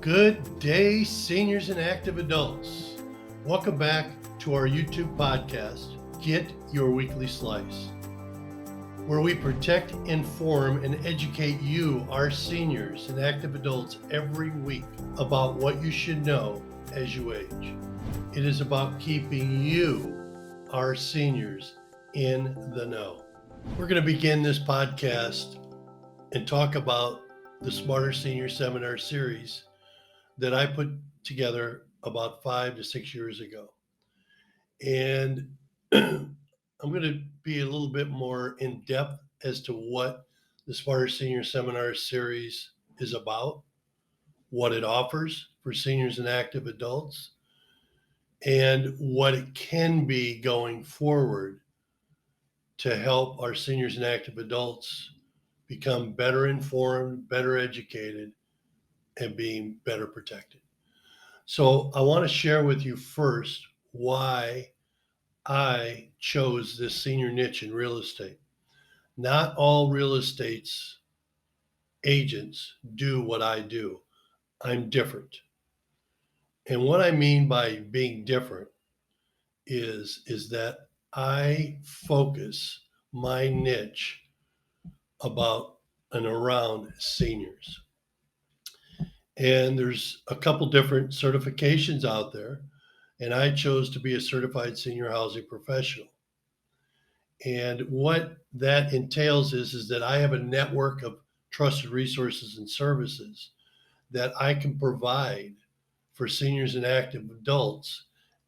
Good day, seniors and active adults. Welcome back to our YouTube podcast, Get Your Weekly Slice, where we protect, inform, and educate you, our seniors and active adults, every week about what you should know as you age. It is about keeping you, our seniors, in the know. We're going to begin this podcast and talk about the Smarter Senior Seminar series that I put together about 5 to 6 years ago. And I'm going to be a little bit more in depth as to what the Smarter Senior Seminar series is about, what it offers for seniors and active adults, and what it can be going forward to help our seniors and active adults become better informed, better educated, and being better protected. So I want to share with you first why I chose this senior niche in real estate. Not all real estate's agents do what I do. I'm different. And what I mean by being different is that I focus my niche about and around seniors. And there's a couple different certifications out there, and I chose to be a certified senior housing professional. And what that entails is that I have a network of trusted resources and services that I can provide for seniors and active adults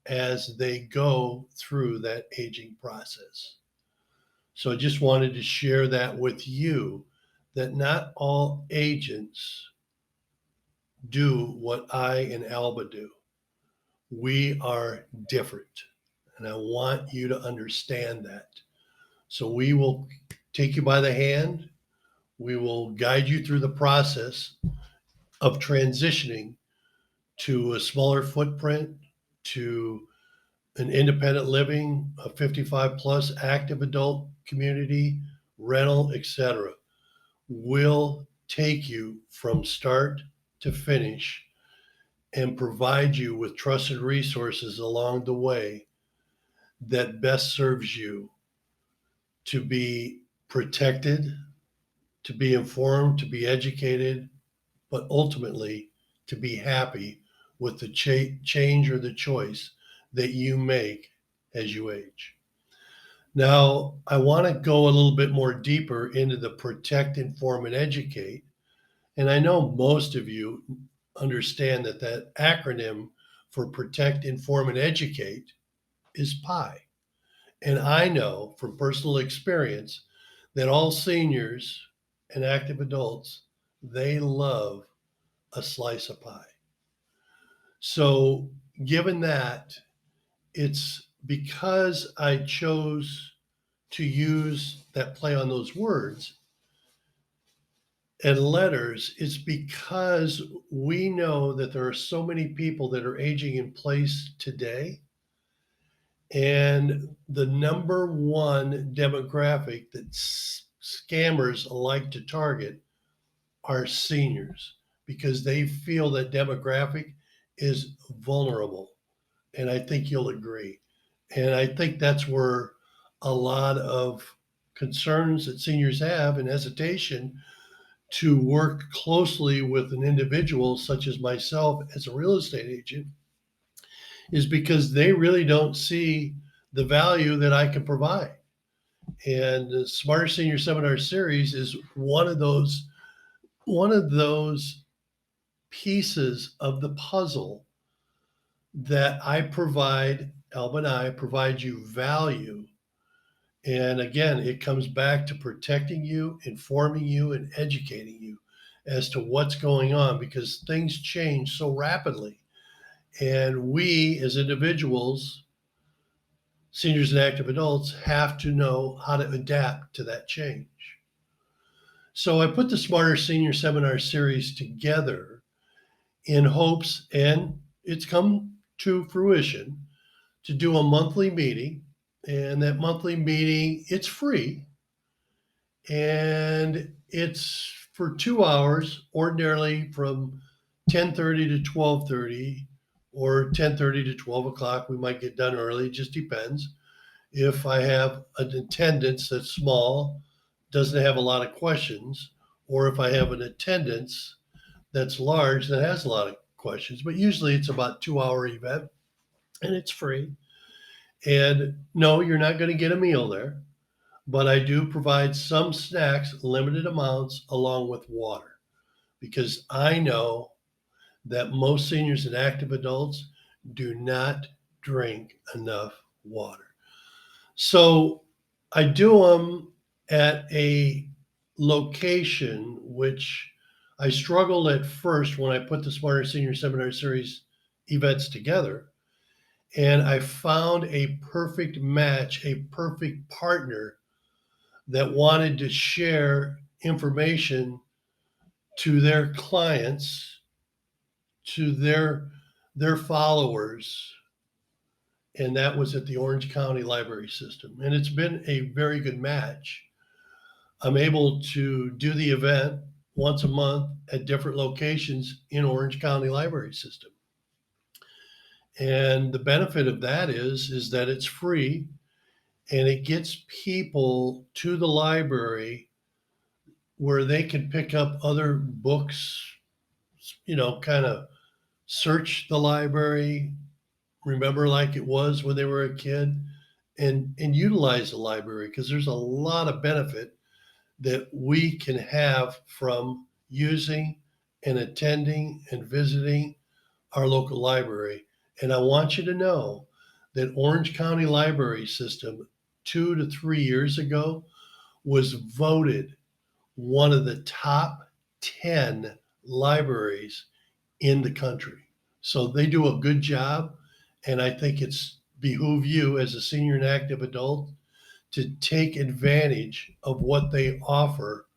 as they go through that aging process. So I just wanted to share that with you, that not all agents do what I and Alba do. We are different. And I want you to understand that. So we will take you by the hand. We will guide you through the process of transitioning to a smaller footprint, to an independent living, a 55 plus active adult community, rental, etc. We'll take you from start to finish and provide you with trusted resources along the way that best serves you to be protected, to be informed, to be educated, but ultimately to be happy with the change or the choice that you make as you age. Now, I want to go a little bit more deeper into the protect, inform, and educate. And I know most of you understand that that acronym for protect, inform, and educate is PIE. And I know from personal experience that all seniors and active adults, they love a slice of pie. So, given that, it's because I chose to use that play on those words and letters, it's because we know that there are so many people that are aging in place today. And the number one demographic that scammers like to target are seniors because they feel that demographic is vulnerable. And I think you'll agree. And I think that's where a lot of concerns that seniors have and hesitation to work closely with an individual such as myself as a real estate agent is because they really don't see the value that I can provide. And the Smarter Senior Seminar series is one of those pieces of the puzzle that I provide, Alba and I provide you value. And again, it comes back to protecting you, informing you, and educating you as to what's going on because things change so rapidly. And we as individuals, seniors and active adults, have to know how to adapt to that change. So I put the Smarter Senior Seminar series together in hopes, and it's come to fruition, to do a monthly meeting. And that monthly meeting, it's free. And it's for 2 hours, ordinarily from 10:30 to 12:30 or 10:30 to 12 o'clock. We might get done early, it just depends. If I have an attendance that's small, doesn't have a lot of questions, or if I have an attendance that's large that has a lot of questions, but usually it's about 2 hour event and it's free. And no, you're not going to get a meal there, but I do provide some snacks, limited amounts, along with water, because I know that most seniors and active adults do not drink enough water. So I do them at a location which I struggled at first when I put the Smarter Senior Seminar Series events together. And I found a perfect match, a perfect partner that wanted to share information to their clients, to their followers, and that was at the Orange County Library System. And it's been a very good match. I'm able to do the event once a month at different locations in Orange County Library System. And the benefit of that is that it's free and it gets people to the library where they can pick up other books, kind of search the library, remember like it was when they were a kid, and utilize the library, because there's a lot of benefit that we can have from using and attending and visiting our local library. And I want you to know that Orange County Library System 2 to 3 years ago was voted one of the top 10 libraries in the country. So they do a good job. And I think it's behoove you as a senior and active adult to take advantage of what they offer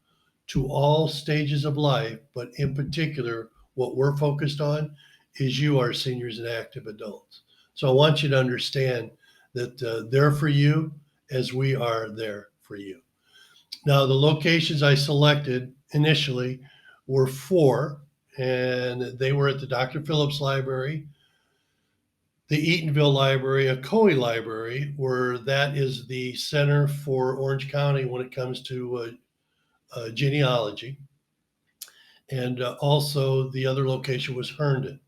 to all stages of life. But in particular, what we're focused on is you, our seniors and active adults. So I want you to understand that they're for you as we are there for you. Now, the locations I selected initially were four, and they were at the Dr. Phillips Library, the Eatonville Library, Ocoee Library, where that is the center for Orange County when it comes to genealogy. And also the other location was Herndon.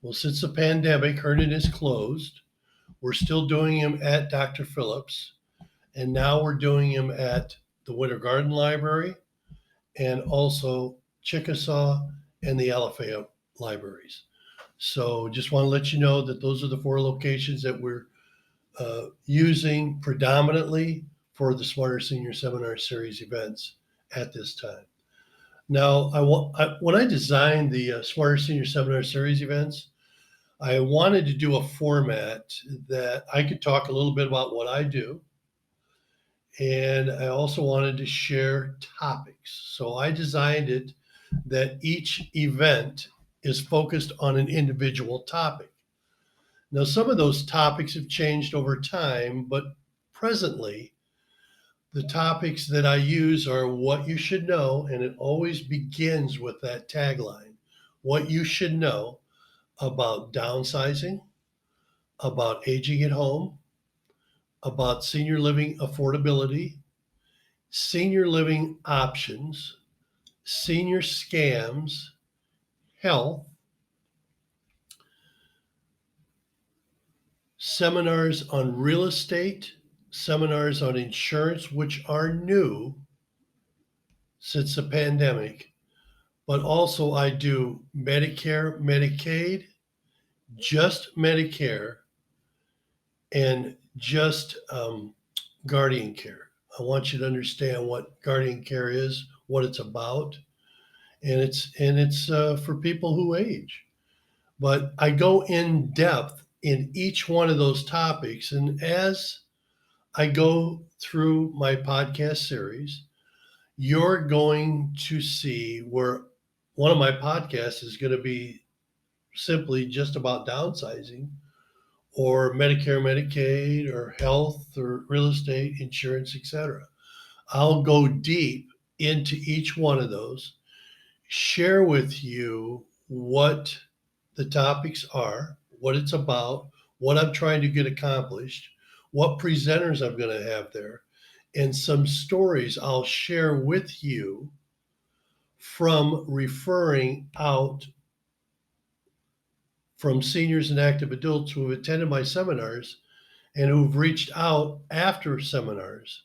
Well, since the pandemic, Herndon is closed. We're still doing them at Dr. Phillips. And now we're doing them at the Winter Garden Library and also Chickasaw and the Alafaya libraries. So just want to let you know that those are the four locations that we're using predominantly for the Smarter Senior Seminar Series events at this time. Now, when I designed the Smarter Senior Seminar Series events, I wanted to do a format that I could talk a little bit about what I do. And I also wanted to share topics. So I designed it that each event is focused on an individual topic. Now, some of those topics have changed over time, but presently, the topics that I use are what you should know, and it always begins with that tagline: what you should know about downsizing, about aging at home, about senior living affordability, senior living options, senior scams, health, seminars on real estate, seminars on insurance, which are new since the pandemic, but also I do Medicare, Medicaid, just Medicare, and just guardian care. I want you to understand what guardian care is, what it's about, and it's for people who age. But I go in depth in each one of those topics, and as I go through my podcast series, you're going to see where one of my podcasts is going to be simply just about downsizing or Medicare, Medicaid, or health, or real estate, insurance, etc. I'll go deep into each one of those, share with you what the topics are, what it's about, what I'm trying to get accomplished, what presenters I'm going to have there, and some stories I'll share with you from referring out from seniors and active adults who have attended my seminars and who've reached out after seminars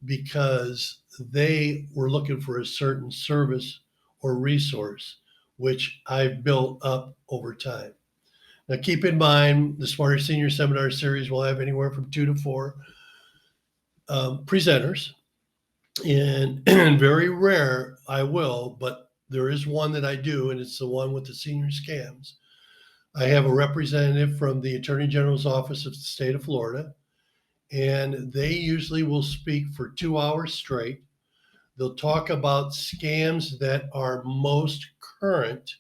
because they were looking for a certain service or resource, which I've built up over time. Now, keep in mind, the Smarter Senior Seminar Series will have anywhere from 2 to 4 presenters. And very rare I will, but there is one that I do, and it's the one with the senior scams. I have a representative from the Attorney General's office of the state of Florida, and they usually will speak for 2 hours straight. They'll talk about scams that are most current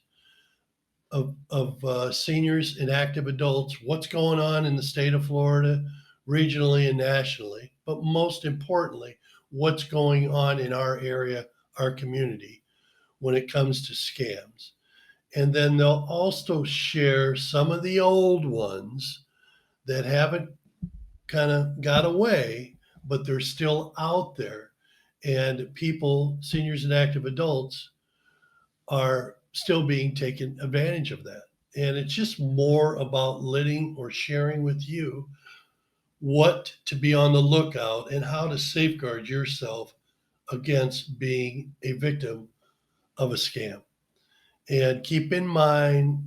of seniors and active adults, what's going on in the state of Florida, regionally and nationally, but most importantly, what's going on in our area, our community, when it comes to scams. And then they'll also share some of the old ones that haven't kind of got away, but they're still out there. And people, seniors and active adults, are still being taken advantage of that. And it's just more about letting or sharing with you what to be on the lookout and how to safeguard yourself against being a victim of a scam. And keep in mind,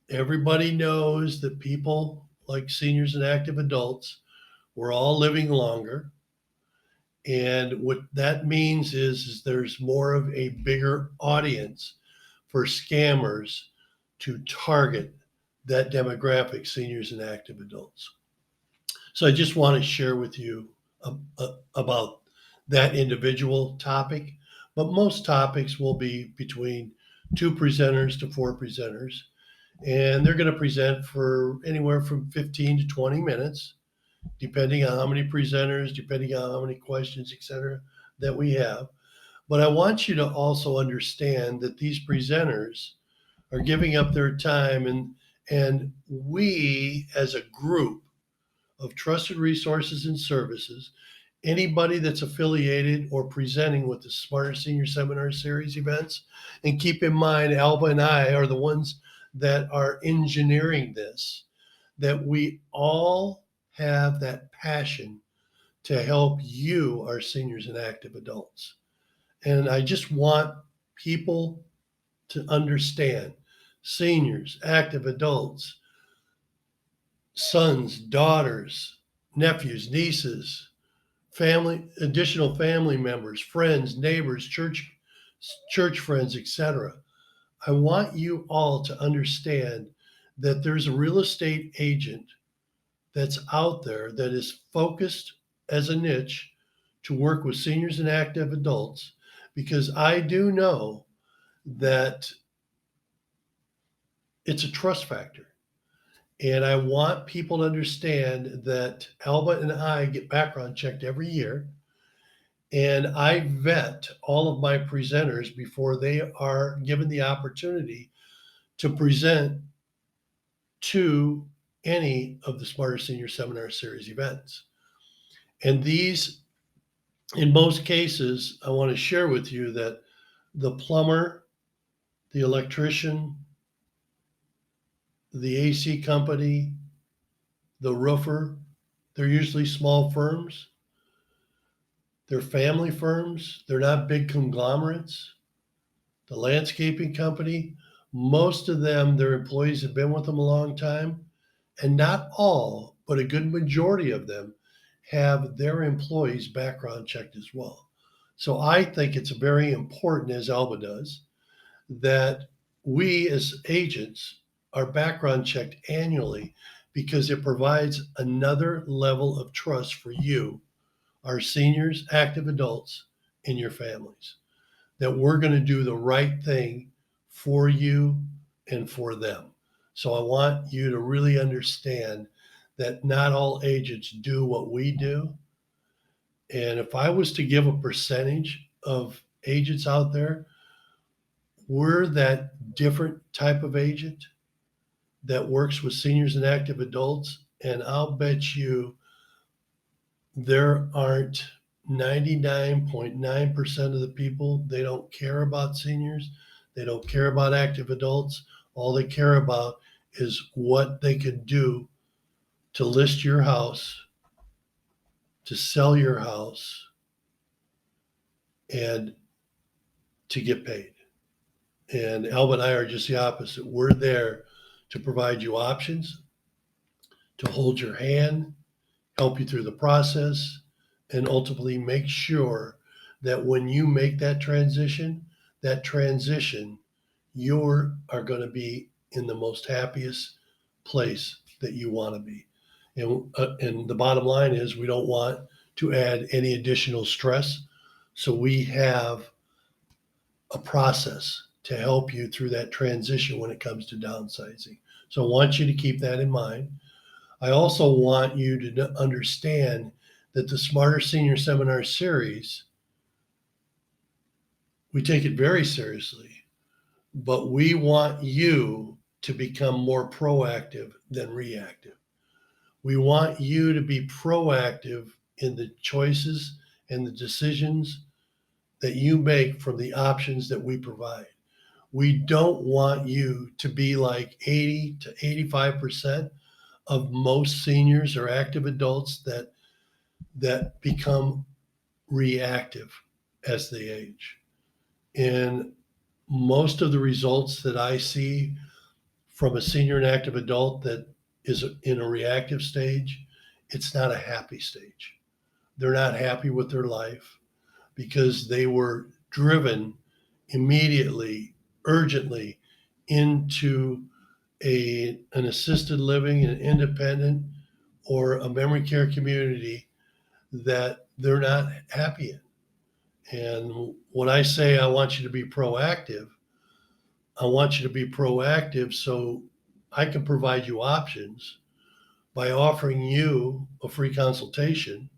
everybody knows that people like seniors and active adults, we're all living longer. And what that means is there's more of a bigger audience for scammers to target that demographic, seniors and active adults. So I just want to share with you about that individual topic. But most topics will be between 2 presenters to 4 presenters. And they're going to present for anywhere from 15 to 20 minutes, depending on how many presenters, depending on how many questions, et cetera, that we have. But I want you to also understand that these presenters are giving up their time, and we as a group of trusted resources and services, anybody that's affiliated or presenting with the Smarter Senior Seminar Series events, and keep in mind, Alba and I are the ones that are engineering this, that we all have that passion to help you, our seniors and active adults. And I just want people to understand, seniors, active adults, sons, daughters, nephews, nieces, family, additional family members, friends, neighbors, church friends, etc. I want you all to understand that there's a real estate agent that's out there that is focused as a niche to work with seniors and active adults, because I do know that it's a trust factor. And I want people to understand that Alba and I get background checked every year. And I vet all of my presenters before they are given the opportunity to present to any of the Smarter Senior Seminar Series events. And these, in most cases, I want to share with you that the plumber, the electrician, the AC company, the roofer, they're usually small firms. They're family firms. They're not big conglomerates. The landscaping company, most of them, their employees have been with them a long time. And not all, but a good majority of them have their employees background checked as well. So I think it's very important, as Alba does, that we as agents are background checked annually, because it provides another level of trust for you, our seniors, active adults, and your families, that we're going to do the right thing for you and for them. So I want you to really understand that not all agents do what we do. And if I was to give a percentage of agents out there, we're that different type of agent that works with seniors and active adults, and I'll bet you there aren't 99.9% of the people, they don't care about seniors, they don't care about active adults. All they care about is what they can do to list your house, to sell your house, and to get paid. And Alba and I are just the opposite. We're there to provide you options, to hold your hand, help you through the process, and ultimately make sure that when you make that transition, you are going to be in the most happiest place that you want to be. And the bottom line is we don't want to add any additional stress. So we have a process to help you through that transition when it comes to downsizing. So I want you to keep that in mind. I also want you to understand that the Smarter Senior Seminar Series, we take it very seriously, but we want you to become more proactive than reactive. We want you to be proactive in the choices and the decisions that you make from the options that we provide. We don't want you to be like 80 to 85% of most seniors or active adults that become reactive as they age. And most of the results that I see from a senior and active adult that is in a reactive stage, it's not a happy stage. They're not happy with their life because they were driven immediately, urgently into an assisted living, an independent, or a memory care community that they're not happy in. And when I say I want you to be proactive, I want you to be proactive so I can provide you options by offering you a free consultation.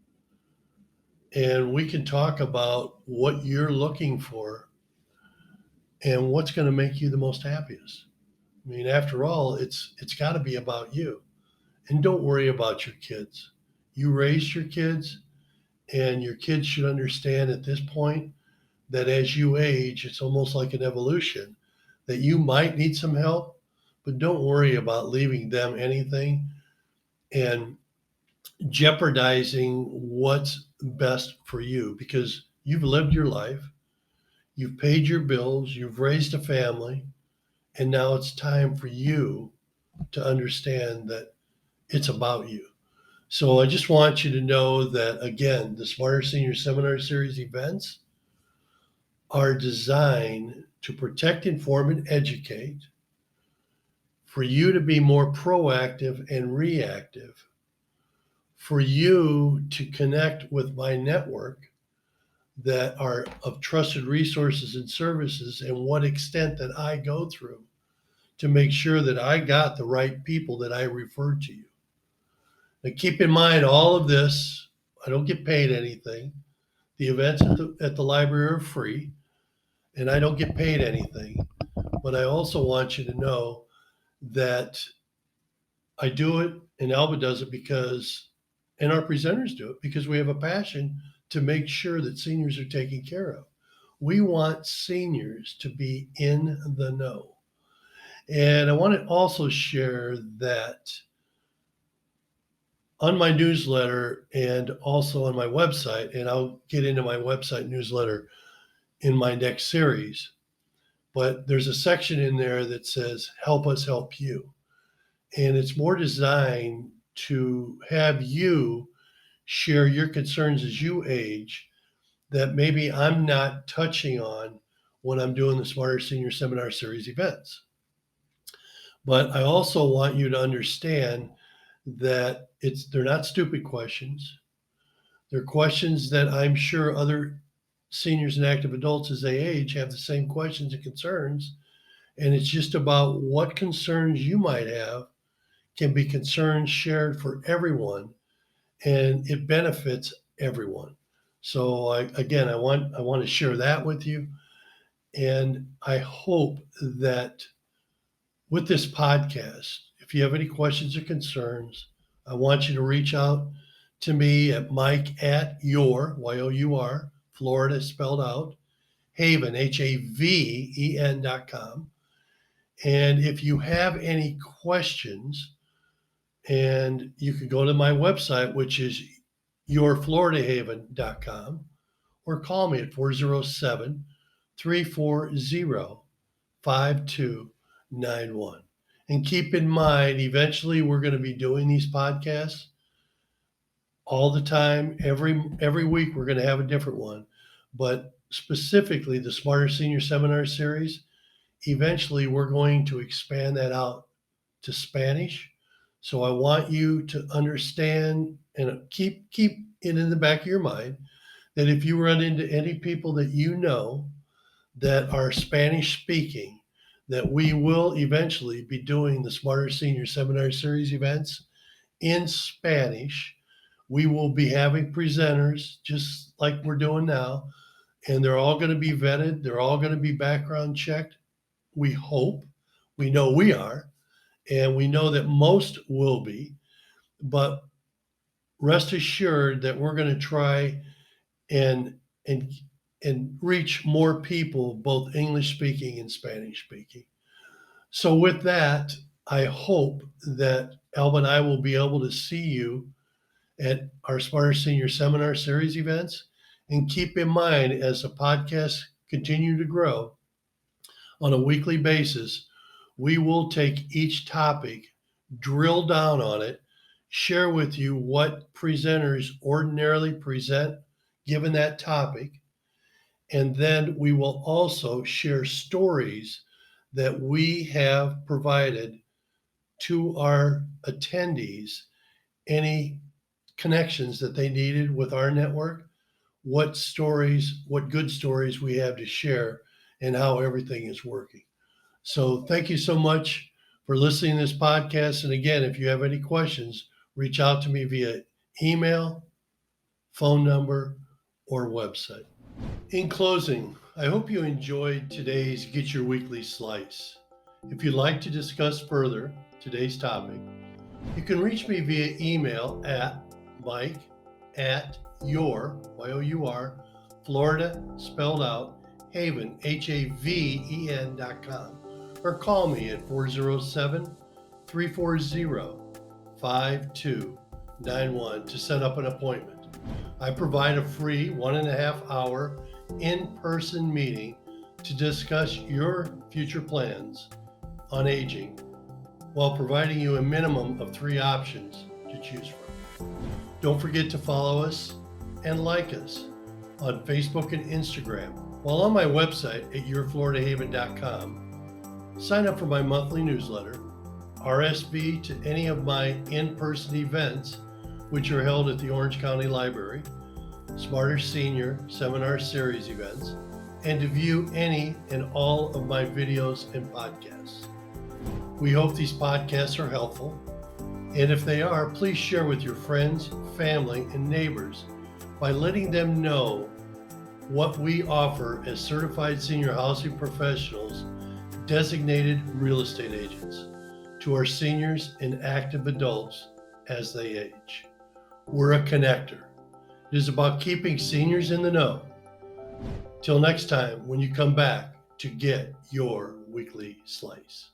And we can talk about what you're looking for and what's going to make you the most happiest. I mean, after all, it's got to be about you. And don't worry about your kids. You raised your kids, and your kids should understand at this point that as you age, it's almost like an evolution, that you might need some help, but don't worry about leaving them anything and jeopardizing what's best for you because you've lived your life, you've paid your bills, you've raised a family, and now it's time for you to understand that it's about you. So I just want you to know that, again, the Smarter Senior Seminar Series events are designed to protect, inform, and educate, for you to be more proactive and reactive, for you to connect with my network that are of trusted resources and services, and what extent that I go through to make sure that I got the right people that I referred to you. Now, keep in mind all of this, I don't get paid anything. The events at the library are free, and I don't get paid anything. But I also want you to know that I do it, and Alba does it and our presenters do it because we have a passion to make sure that seniors are taken care of. We want seniors to be in the know. And I want to also share that on my newsletter and also on my website, and I'll get into my website newsletter in my next series, but there's a section in there that says, help us help you. And it's more designed to have you share your concerns as you age that maybe I'm not touching on when I'm doing the Smarter Senior Seminar Series events. But I also want you to understand that they're not stupid questions. They're questions that I'm sure other seniors and active adults as they age have the same questions and concerns. And it's just about what concerns you might have can be concerns shared for everyone, and it benefits everyone. So I want to share that with you. And I hope that with this podcast, if you have any questions or concerns, I want you to reach out to me at Mike at your, Y-O-U-R, Florida spelled out, Haven, Haven.com. And if you have any questions, and you can go to my website, which is yourfloridahaven.com, or call me at 407 340 5291. And keep in mind, eventually we're going to be doing these podcasts all the time. Every week we're going to have a different one. But specifically the Smarter Senior Seminar Series, eventually we're going to expand that out to Spanish. So I want you to understand and keep it in the back of your mind that if you run into any people that you know that are Spanish speaking, that we will eventually be doing the Smarter Senior Seminar Series events in Spanish. We will be having presenters just like we're doing now, and they're all going to be vetted. They're all going to be background checked. We hope. We know we are, and we know that most will be. But rest assured that we're going to try and and and reach more people, both English speaking and Spanish speaking. So with that, I hope that Alba and I will be able to see you at our Smarter Senior Seminar Series events. And keep in mind, as the podcasts continue to grow on a weekly basis, we will take each topic, drill down on it, share with you what presenters ordinarily present given that topic, and then we will also share stories that we have provided to our attendees, any connections that they needed with our network, what stories, what good stories we have to share, and how everything is working. So thank you so much for listening to this podcast. And again, if you have any questions, reach out to me via email, phone number, or website. In closing, I hope you enjoyed today's Get Your Weekly Slice. If you'd like to discuss further today's topic, you can reach me via email at Mike at your, Y-O-U-R, Florida spelled out, Haven, Haven.com, or call me at 407 340 5291 to set up an appointment. I provide a free 1.5 hour in-person meeting to discuss your future plans on aging while providing you a minimum of 3 options to choose from. Don't forget to follow us and like us on Facebook and Instagram. While on my website at yourfloridahaven.com, sign up for my monthly newsletter, RSV to any of my in-person events, which are held at the Orange County Library, Smarter Senior Seminar Series events, and to view any and all of my videos and podcasts. We hope these podcasts are helpful, and if they are, please share with your friends, family, and neighbors by letting them know what we offer as certified senior housing professionals, designated real estate agents, to our seniors and active adults as they age. We're a connector. It is about keeping seniors in the know. Till next time, when you come back to get your weekly slice.